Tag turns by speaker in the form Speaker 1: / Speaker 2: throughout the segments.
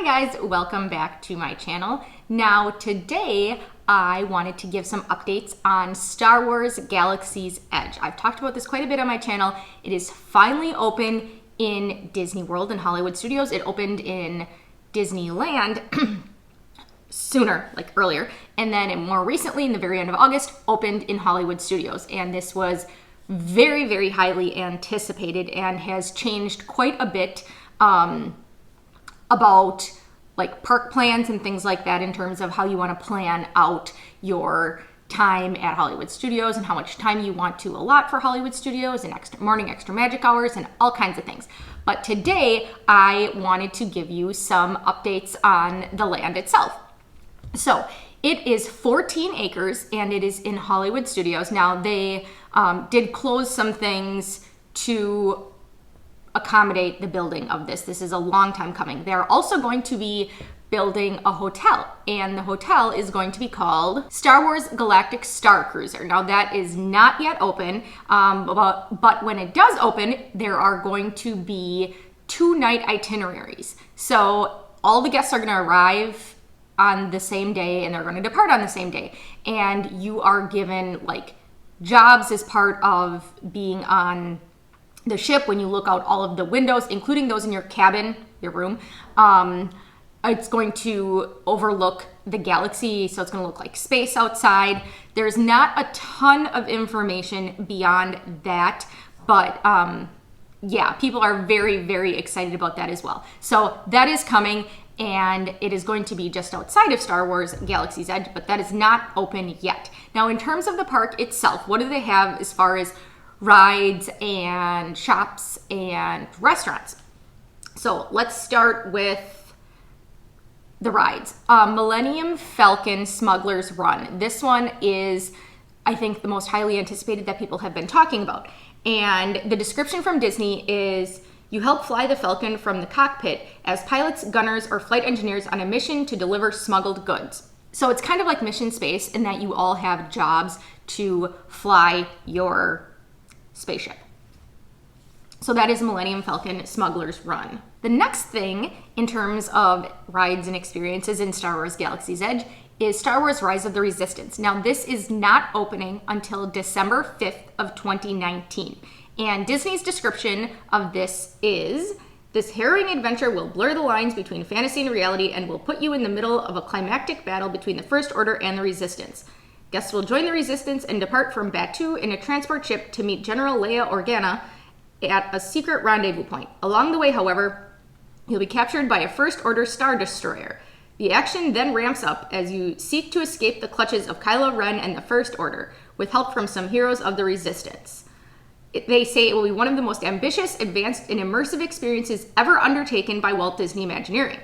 Speaker 1: guys, welcome back to my channel. Now today I wanted to give some updates on Star Wars Galaxy's Edge. I've talked about this quite a bit on my channel. It is finally open in Disney World and Hollywood Studios. It opened in Disneyland sooner, like earlier, and then more recently in the very end of August opened in Hollywood Studios, and this was very, very highly anticipated and has changed quite a bit about like park plans and things like that in terms of how you want to plan out your time at Hollywood Studios and how much time you want to allot for Hollywood Studios and extra magic hours and all kinds of things. But today I wanted to give you some updates on the land itself. So it is 14 acres and it is in Hollywood Studios. Now they did close some things to accommodate the building of this. This is a long time coming. They're also going to be building a hotel, and the hotel is going to be called Star Wars Galactic Star Cruiser. Now that is not yet open, but when it does open, there are going to be 2-night itineraries. So all the guests are going to arrive on the same day and they're going to depart on the same day. And you are given like jobs as part of being on the ship. When you look out all of the windows, including those in your cabin, your room, it's going to overlook the galaxy, so it's going to look like space outside. There's not a ton of information beyond that, but yeah, people are very, very excited about that as well. So that is coming, and it is going to be just outside of Star Wars Galaxy's Edge, but that is not open yet. Now, in terms of the park itself, what do they have as far as rides and shops and restaurants? So let's start with the rides. Millennium Falcon Smuggler's Run. This one is, I think, the most highly anticipated that people have been talking about. And the description from Disney is, you help fly the Falcon from the cockpit as pilots, gunners, or flight engineers on a mission to deliver smuggled goods. So it's kind of like Mission Space in that you all have jobs to fly your spaceship. So that is Millennium Falcon Smuggler's Run. The next thing in terms of rides and experiences in Star Wars Galaxy's Edge is Star Wars Rise of the Resistance. Now this is not opening until December 5th of 2019. And Disney's description of this is, this harrowing adventure will blur the lines between fantasy and reality and will put you in the middle of a climactic battle between the First Order and the Resistance. Guests will join the Resistance and depart from Batuu in a transport ship to meet General Leia Organa at a secret rendezvous point. Along the way, however, you'll be captured by a First Order Star Destroyer. The action then ramps up as you seek to escape the clutches of Kylo Ren and the First Order, with help from some heroes of the Resistance. They say it will be one of the most ambitious, advanced, and immersive experiences ever undertaken by Walt Disney Imagineering.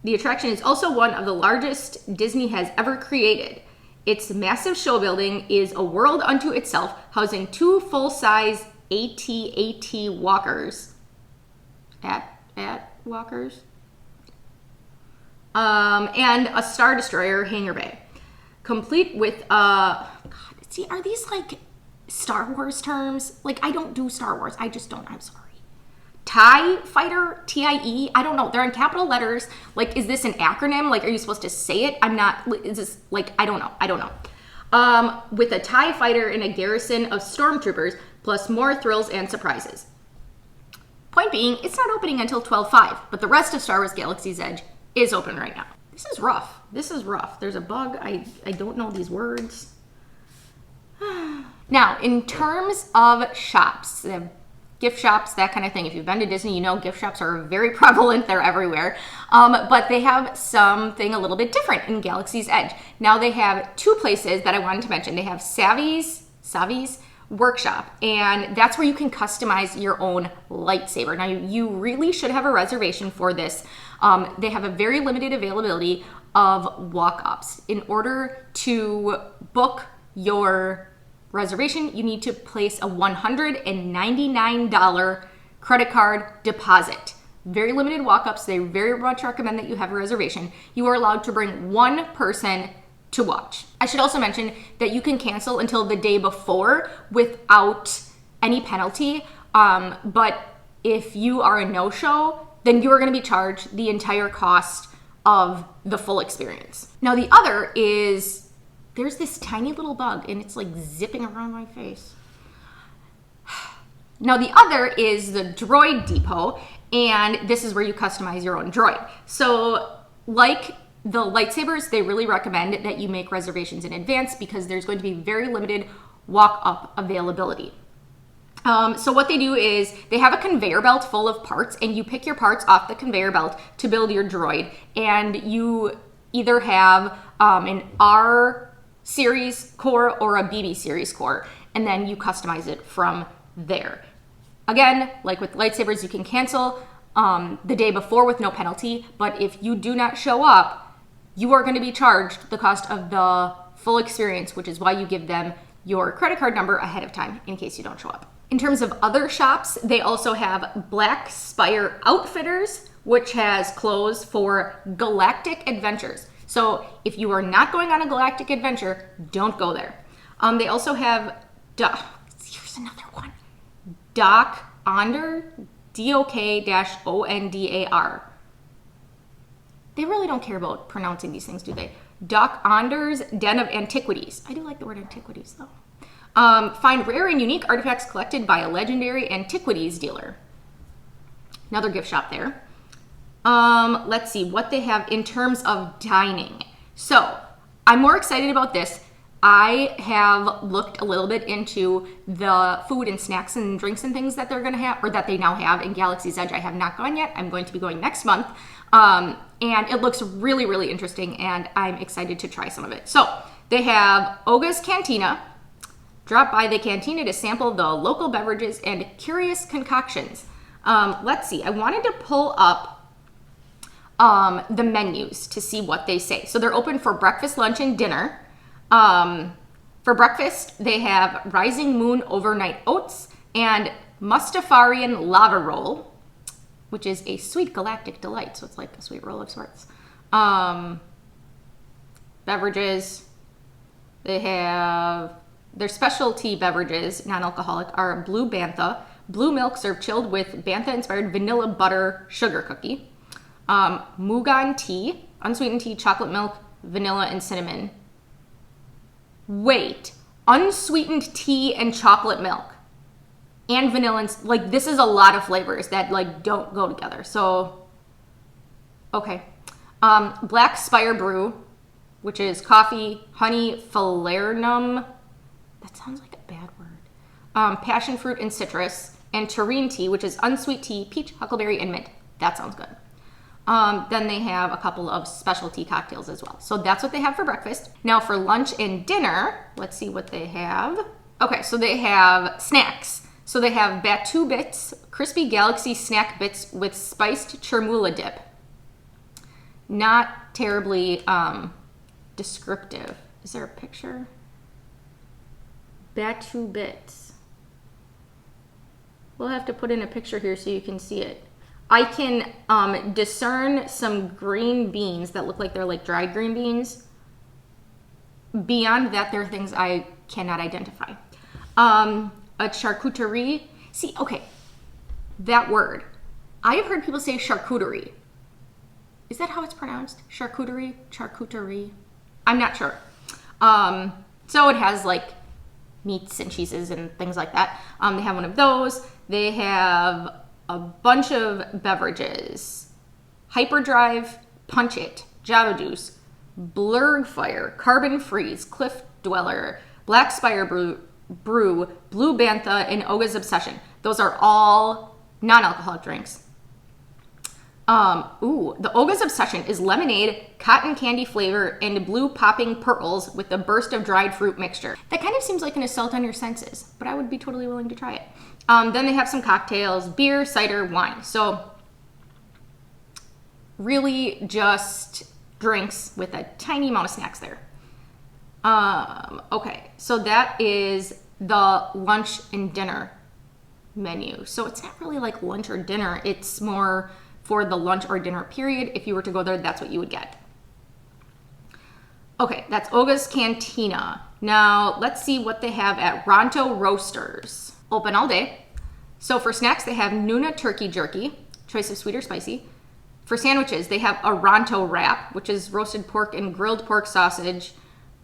Speaker 1: The attraction is also one of the largest Disney has ever created. Its massive show building is a world unto itself, housing 2 full-size AT-AT walkers. Walkers? And a Star Destroyer hangar bay. Complete with, God, see, are these like Star Wars terms? Like, I don't do Star Wars. I just don't. I'm sorry. TIE Fighter, TIE, I don't know. They're in capital letters. Like, is this an acronym? Like, are you supposed to say it? I'm not, is this, like, I don't know. With a TIE Fighter and a garrison of stormtroopers, plus more thrills and surprises. Point being, it's not opening until 12/5, but the rest of Star Wars Galaxy's Edge is open right now. This is rough. This is rough. There's a bug. I don't know these words. Now, in terms of shops, they have gift shops, that kind of thing. If you've been to Disney, you know gift shops are very prevalent. They're everywhere. But they have something a little bit different in Galaxy's Edge. Now they have 2 places that I wanted to mention. They have Savi's Workshop, and that's where you can customize your own lightsaber. Now you really should have a reservation for this. They have a very limited availability of walk-ups. In order to book your reservation, you need to place a $199 credit card deposit. Very limited walk-ups. They very much recommend that you have a reservation. You are allowed to bring 1 person to watch. I should also mention that you can cancel until the day before without any penalty. But if you are a no-show, then you're going to be charged the entire cost of the full experience. Now the other is, there's this tiny little bug and it's like zipping around my face. Now the other is the Droid Depot, and this is where you customize your own droid. So like the lightsabers, they really recommend that you make reservations in advance because there's going to be very limited walk-up availability. So what they do is they have a conveyor belt full of parts, and you pick your parts off the conveyor belt to build your droid, and you either have an R series core or a BB series core, and then you customize it from there. Again, like with lightsabers, you can cancel the day before with no penalty, but if you do not show up, you are going to be charged the cost of the full experience, which is why you give them your credit card number ahead of time in case you don't show up. In terms of other shops, they also have Black Spire Outfitters, which has clothes for galactic adventures. So if you are not going on a galactic adventure, don't go there. They also have, here's another one, Doc Ondar, DOK-ONDAR. They really don't care about pronouncing these things, do they? Doc Ondar's Den of Antiquities. I do like the word antiquities, though. Find rare and unique artifacts collected by a legendary antiquities dealer. Another gift shop there. Let's see what they have in terms of dining. So I'm more excited about this. I have looked a little bit into the food and snacks and drinks and things that they're going to have, or that they now have in Galaxy's Edge. I have not gone yet. I'm going to be going next month. And it looks really, really interesting, and I'm excited to try some of it. So they have Oga's Cantina. Drop by the cantina to sample the local beverages and curious concoctions. Let's see. I wanted to pull up the menus to see what they say. So they're open for breakfast, lunch, and dinner. For breakfast, they have Rising Moon Overnight Oats and Mustafarian Lava Roll, which is a sweet galactic delight. So it's like a sweet roll of sorts. Beverages, they have their specialty beverages, non-alcoholic, are Blue Bantha, blue milk served chilled with Bantha-inspired vanilla butter sugar cookie. Mugan tea, unsweetened tea, chocolate milk, vanilla, and cinnamon. Wait, unsweetened tea and chocolate milk and vanilla, and like this is a lot of flavors that like don't go together. So, okay. Black Spire Brew, which is coffee, honey, falernum. That sounds like a bad word. Passion fruit and citrus, and Tureen tea, which is unsweet tea, peach, huckleberry, and mint. That sounds good. Then they have a couple of specialty cocktails as well. So that's what they have for breakfast. Now for lunch and dinner, let's see what they have. Okay, so they have snacks. So they have Batu Bits, crispy galaxy snack bits with spiced chermoula dip. Not terribly descriptive. Is there a picture? Batu Bits. We'll have to put in a picture here so you can see it. I can discern some green beans that look like they're like dried green beans. Beyond that, there are things I cannot identify. A charcuterie. See, okay, that word. I have heard people say charcuterie. Is that how it's pronounced? Charcuterie? Charcuterie? I'm not sure. So it has like meats and cheeses and things like that. They have one of those. They have a bunch of beverages. Hyperdrive, Punch It, Java Juice, Blurg Fire, Carbon Freeze, Cliff Dweller, Black Spire Brew, Blue Bantha, and Oga's Obsession. Those are all non-alcoholic drinks. The Oga's Obsession is lemonade, cotton candy flavor, and blue popping pearls with a burst of dried fruit mixture. That kind of seems like an assault on your senses, but I would be totally willing to try it. Then they have some cocktails, beer, cider, wine. So really just drinks with a tiny amount of snacks there. Okay, so that is the lunch and dinner menu. So it's not really like lunch or dinner. It's more for the lunch or dinner period. If you were to go there, that's what you would get. Okay, that's Oga's Cantina. Now, let's see what they have at Ronto Roasters. Open all day. So for snacks, they have Nuna Turkey Jerky, choice of sweet or spicy. For sandwiches, they have a Ronto wrap, which is roasted pork and grilled pork sausage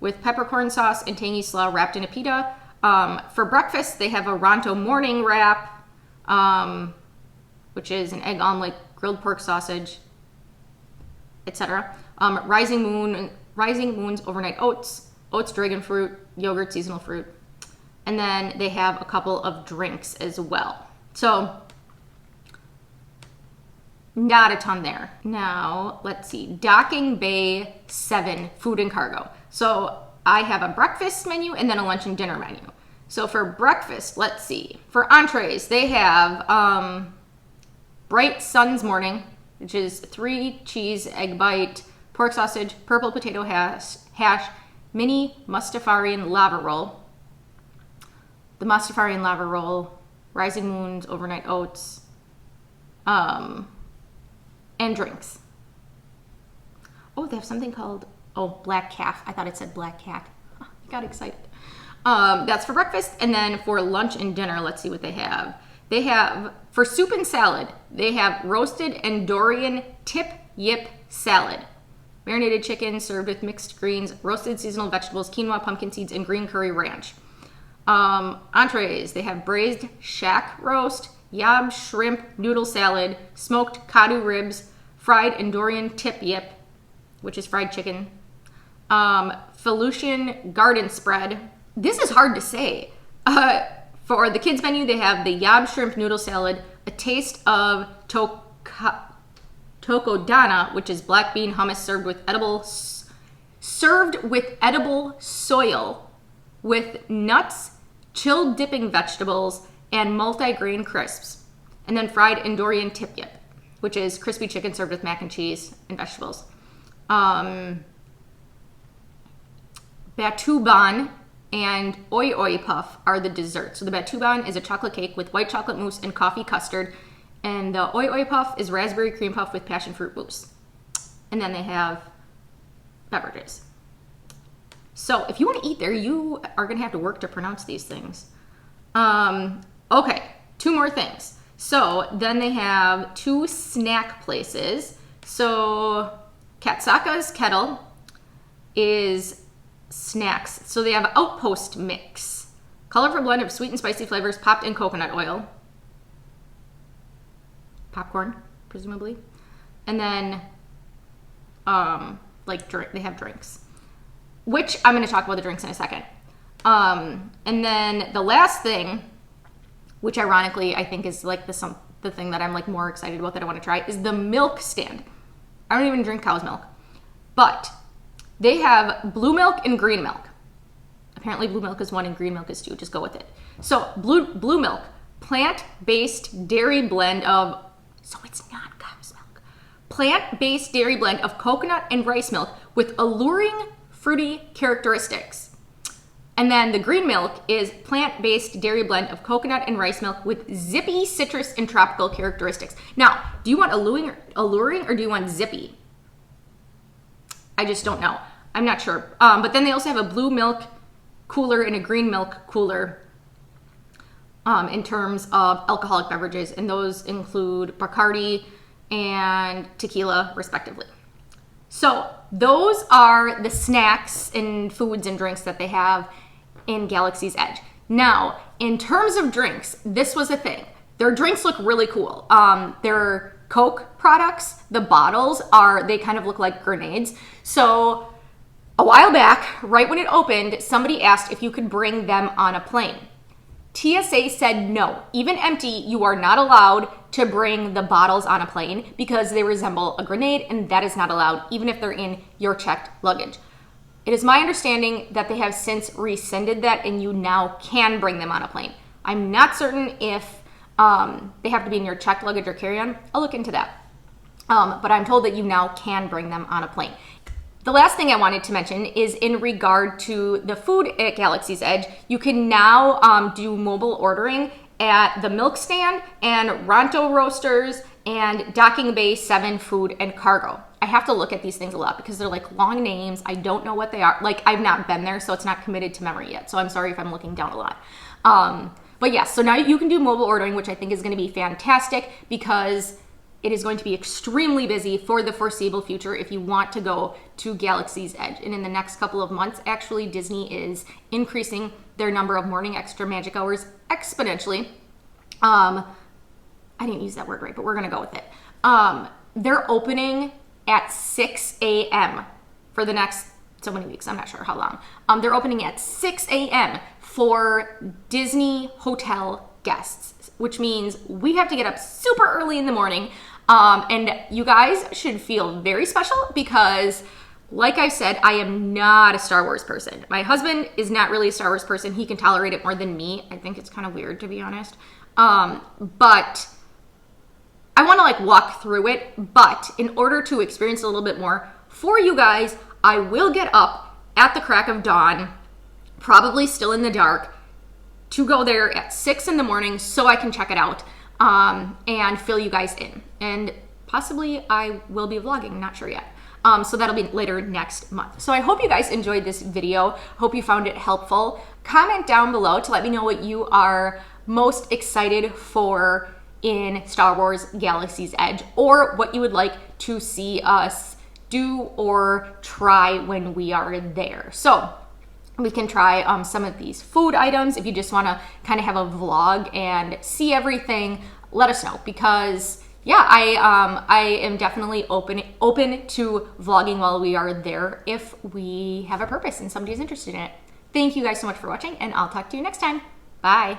Speaker 1: with peppercorn sauce and tangy slaw wrapped in a pita. For breakfast, they have a Ronto morning wrap, which is an egg omelet, grilled pork sausage, etc. Rising Moon's overnight oats, dragon fruit, yogurt, seasonal fruit. And then they have a couple of drinks as well. So not a ton there. Now, let's see. Docking Bay 7 food and cargo. So I have a breakfast menu and then a lunch and dinner menu. So for breakfast, let's see. For entrees, they have Bright Sun's Morning, which is 3 cheese egg bite, pork sausage, purple potato hash, mini Mustafarian lava roll. The Mustafarian lava roll, Rising Moon's overnight oats, and drinks. Oh, they have something called, Black Calf. I thought it said Black Cat. I got excited. That's for breakfast. And then for lunch and dinner, let's see what they have. They have, for soup and salad, they have roasted Andorian tip yip salad. Marinated chicken served with mixed greens, roasted seasonal vegetables, quinoa, pumpkin seeds, and green curry ranch. Entrees, they have braised shack roast, yab shrimp noodle salad, smoked kadu ribs, fried Andorian tip yip, which is fried chicken, Felucian garden spread. This is hard to say. For the kids menu, they have the yab shrimp noodle salad, a taste of tokodana, which is black bean hummus served with edible soil with nuts, chilled dipping vegetables, and multi-grain crisps. And then fried Andorian tip yip, which is crispy chicken served with mac and cheese and vegetables. Batuban and Oi Oi Puff are the desserts. So the Batuban is a chocolate cake with white chocolate mousse and coffee custard. And the Oi Oi Puff is raspberry cream puff with passion fruit mousse. And then they have beverages. So if you want to eat there, you are going to have to work to pronounce these things. Okay, 2 more things. So then they have 2 snack places. So Katsaka's Kettle is snacks. So they have Outpost Mix, colorful blend of sweet and spicy flavors popped in coconut oil. Popcorn, presumably. And then they have drinks, which I'm going to talk about the drinks in a second. And then the last thing, which ironically I think is like the thing that I'm like more excited about that I want to try, is the milk stand. I don't even drink cow's milk, but they have blue milk and green milk. Apparently blue milk is 1 and green milk is 2. Just go with it. So blue milk, plant-based dairy blend of, so it's not cow's milk, plant-based dairy blend of coconut and rice milk with alluring fruity characteristics. And then the green milk is plant-based dairy blend of coconut and rice milk with zippy citrus and tropical characteristics. Now, do you want alluring or do you want zippy? I just don't know. I'm not sure. But then they also have a blue milk cooler and a green milk cooler in terms of alcoholic beverages. And those include Bacardi and tequila, respectively. So those are the snacks and foods and drinks that they have in Galaxy's Edge. Now, in terms of drinks, this was a thing. Their drinks look really cool. Their Coke products, the bottles they kind of look like grenades. So a while back, right when it opened, somebody asked if you could bring them on a plane. TSA said no. Even empty, you are not allowed to bring the bottles on a plane because they resemble a grenade, and that is not allowed, even if they're in your checked luggage. It is my understanding that they have since rescinded that and you now can bring them on a plane. I'm not certain if they have to be in your checked luggage or carry-on. I'll look into that. But I'm told that you now can bring them on a plane. The last thing I wanted to mention is in regard to the food at Galaxy's Edge. You can now do mobile ordering at the Milk Stand and Ronto Roasters and Docking Bay 7 Food and Cargo. I have to look at these things a lot because they're like long names. I don't know what they are. Like, I've not been there, so it's not committed to memory yet. So I'm sorry if I'm looking down a lot. But yes, so now you can do mobile ordering, which I think is going to be fantastic because it is going to be extremely busy for the foreseeable future if you want to go to Galaxy's Edge. And in the next couple of months, actually, Disney is increasing their number of morning extra magic hours exponentially. I didn't use that word right, but we're going to go with it. They're opening at 6 a.m. for the next so many weeks. I'm not sure how long. They're opening at 6 a.m. for Disney hotel guests, which means we have to get up super early in the morning. And you guys should feel very special because, like I said, I am not a Star Wars person. My husband is not really a Star Wars person. He can tolerate it more than me. I think it's kind of weird, to be honest. But I want to like walk through it. But in order to experience a little bit more for you guys, I will get up at the crack of dawn, probably still in the dark, to go there at 6 in the morning so I can check it out and fill you guys in. And possibly I will be vlogging, not sure yet. So that'll be later next month. So I hope you guys enjoyed this video. Hope you found it helpful. Comment down below to let me know what you are most excited for in Star Wars Galaxy's Edge, or what you would like to see us do or try when we are there. So we can try some of these food items. If you just want to kind of have a vlog and see everything, let us know, because yeah, I am definitely open to vlogging while we are there if we have a purpose and somebody's interested in it. Thank you guys so much for watching, and I'll talk to you next time. Bye.